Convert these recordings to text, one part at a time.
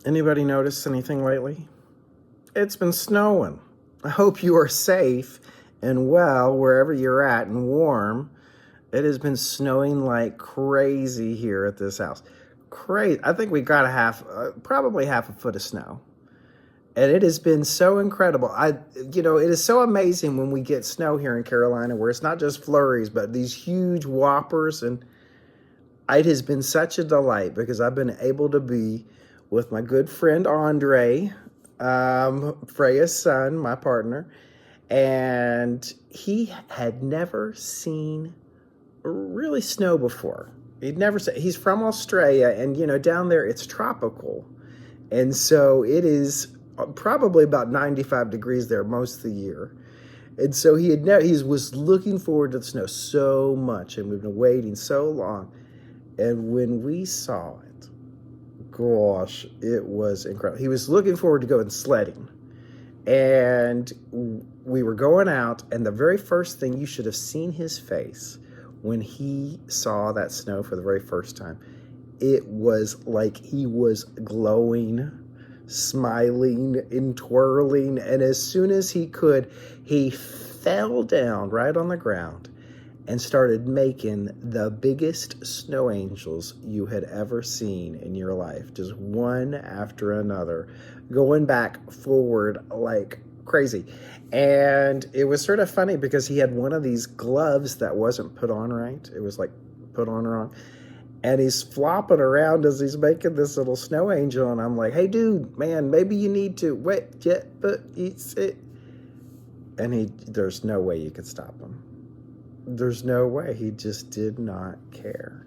Anybody notice anything lately? It's been snowing. I hope you are safe and well wherever you're at and warm. It has been snowing like crazy here at this house. Crazy. I think we got probably half a foot of snow. And it has been so incredible. It is so amazing when we get snow here in Carolina where it's not just flurries, but these huge whoppers. And it has been such a delight because I've been able to be with my good friend Andre, Freya's son, my partner, and he had never seen really snow before. He's from Australia, and down there it's tropical. And so it is probably about 95 degrees there most of the year. And so he was looking forward to the snow so much, and we've been waiting so long. And when we saw it, gosh, it was incredible. He was looking forward to going sledding. And we were going out, and the very first thing, you should have seen his face when he saw that snow for the very first time. It was like he was glowing, smiling, and twirling. And as soon as he could, he fell down right on the ground and started making the biggest snow angels you had ever seen in your life, just one after another, going back forward like crazy. And it was sort of funny because he had one of these gloves that wasn't put on right. It was like put on wrong. And he's flopping around as he's making this little snow angel. And I'm like, hey, dude, man, maybe you need to wait, but it's it. And there's no way you could stop him. There's no way. He just did not care.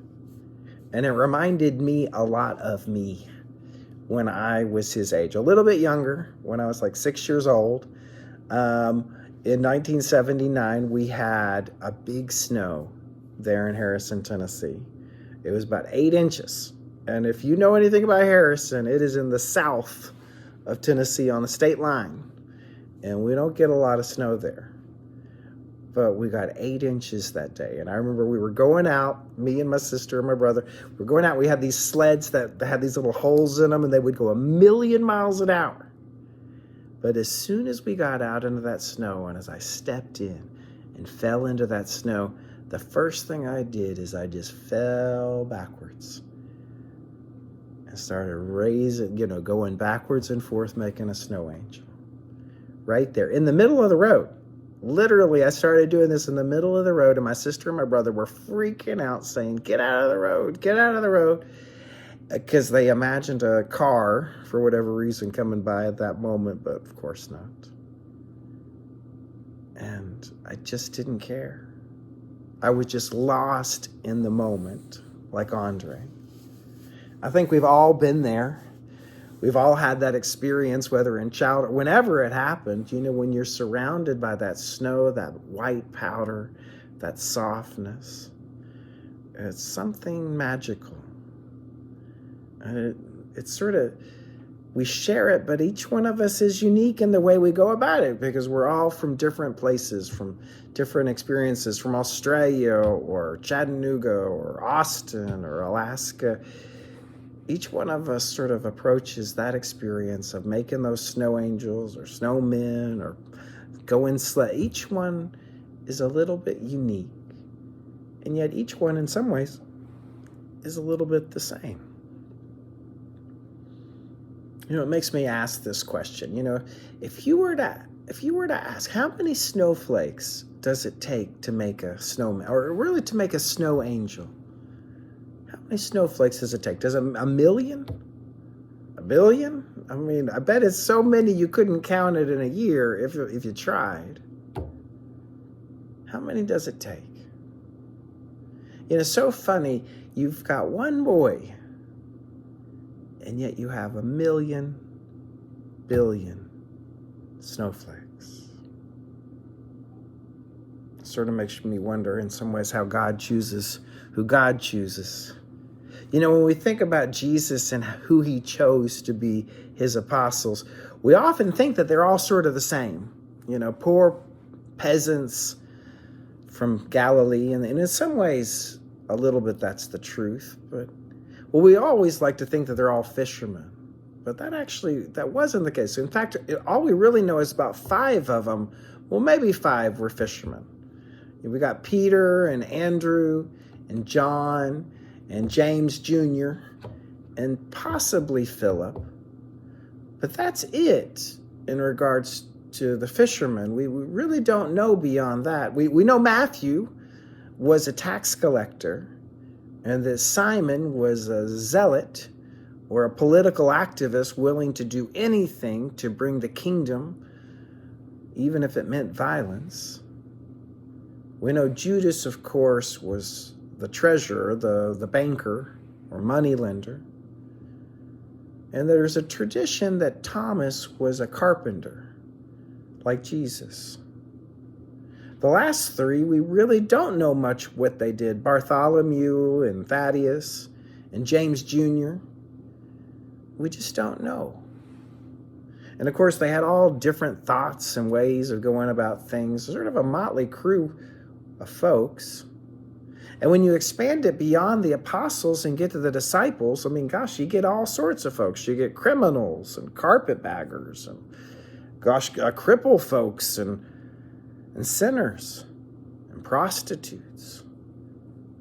And it reminded me a lot of me when I was his age, a little bit younger, when I was like 6 years old. In 1979, we had a big snow there in Harrison, Tennessee. It was about 8 inches. And if you know anything about Harrison, it is in the south of Tennessee on the state line. And we don't get a lot of snow there. But we got 8 inches that day. And I remember we were going out, me and my sister and my brother, we were going out. We had these sleds that had these little holes in them, and they would go 1,000,000 miles an hour. But as soon as we got out into that snow, and as I stepped in and fell into that snow, the first thing I did is I just fell backwards. and started raising, going backwards and forth, making a snow angel. Right there in the middle of the road. Literally, I started doing this in the middle of the road, and my sister and my brother were freaking out, saying, "Get out of the road, get out of the road," because they imagined a car, for whatever reason, coming by at that moment, but of course not. And I just didn't care. I was just lost in the moment, like Andre. I think we've all been there. We've all had that experience, whether in childhood, whenever it happened, when you're surrounded by that snow, that white powder, that softness. It's something magical. And it's sort of, we share it, but each one of us is unique in the way we go about it, because we're all from different places, from different experiences, from Australia or Chattanooga or Austin or Alaska. Each one of us sort of approaches that experience of making those snow angels or snowmen or going sleigh. Each one is a little bit unique. And yet each one in some ways is a little bit the same. It makes me ask this question. If you were to ask, how many snowflakes does it take to make a snowman, or really to make a snow angel? How many snowflakes does it take? Does a million? A billion? I mean, I bet it's so many you couldn't count it in a year if you tried. How many does it take? It's so funny. You've got one boy, and yet you have 1 billion snowflakes. It sort of makes me wonder in some ways how God chooses who God chooses. When we think about Jesus and who he chose to be his apostles, we often think that they're all sort of the same. Poor peasants from Galilee. And in some ways, a little bit that's the truth. But we always like to think that they're all fishermen. But that wasn't the case. In fact, all we really know is about 5 of them. Well, maybe 5 were fishermen. We got Peter and Andrew and John and James Jr., and possibly Philip. But that's it in regards to the fishermen. We really don't know beyond that. We know Matthew was a tax collector, and that Simon was a zealot or a political activist willing to do anything to bring the kingdom, even if it meant violence. We know Judas, of course, was the treasurer, the banker or moneylender. And there's a tradition that Thomas was a carpenter, like Jesus. The last 3, we really don't know much what they did. Bartholomew and Thaddeus and James Jr. We just don't know. And of course, they had all different thoughts and ways of going about things, sort of a motley crew of folks. And when you expand it beyond the apostles and get to the disciples, you get all sorts of folks. You get criminals and carpetbaggers and, cripple folks and sinners and prostitutes.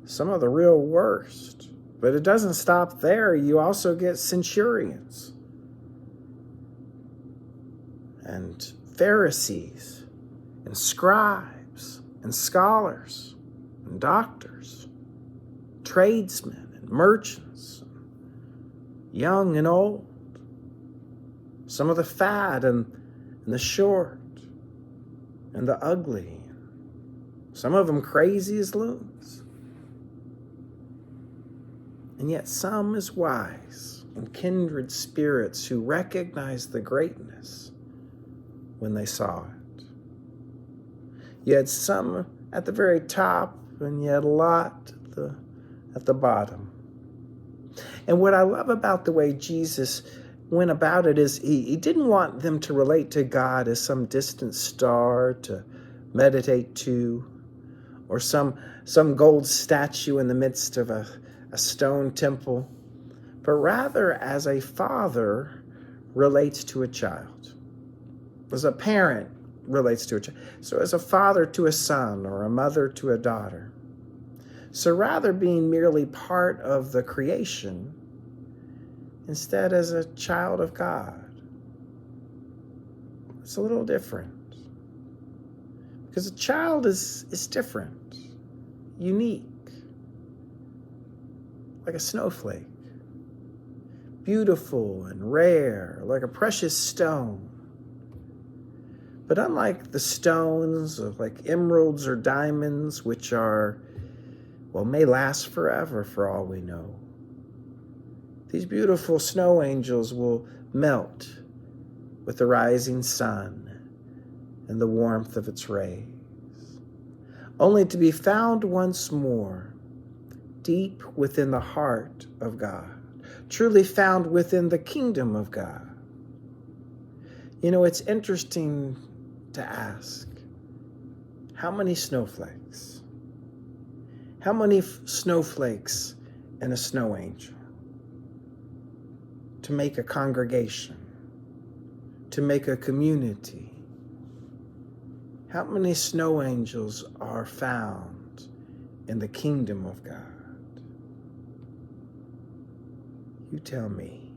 Some of the real worst. But it doesn't stop there. You also get centurions and Pharisees and scribes and scholars and doctors, tradesmen and merchants, young and old, some of the fat and the short and the ugly, some of them crazy as loons, and yet some as wise and kindred spirits who recognized the greatness when they saw it. You had some at the very top, and yet a lot at the bottom. And what I love about the way Jesus went about it is he didn't want them to relate to God as some distant star to meditate to, or some gold statue in the midst of a stone temple, but rather as a father relates to a child, as a parent relates to a child. So as a father to a son or a mother to a daughter. So rather being merely part of the creation, instead as a child of God. It's a little different. Because a child is different, unique, like a snowflake, beautiful and rare, like a precious stone. But unlike the stones of like emeralds or diamonds, which are, well, may last forever for all we know, these beautiful snow angels will melt with the rising sun and the warmth of its rays, only to be found once more deep within the heart of God, truly found within the kingdom of God. You know, it's interesting to ask, how many snowflakes? How many snowflakes in a snow angel to make a congregation, to make a community? How many snow angels are found in the kingdom of God? You tell me.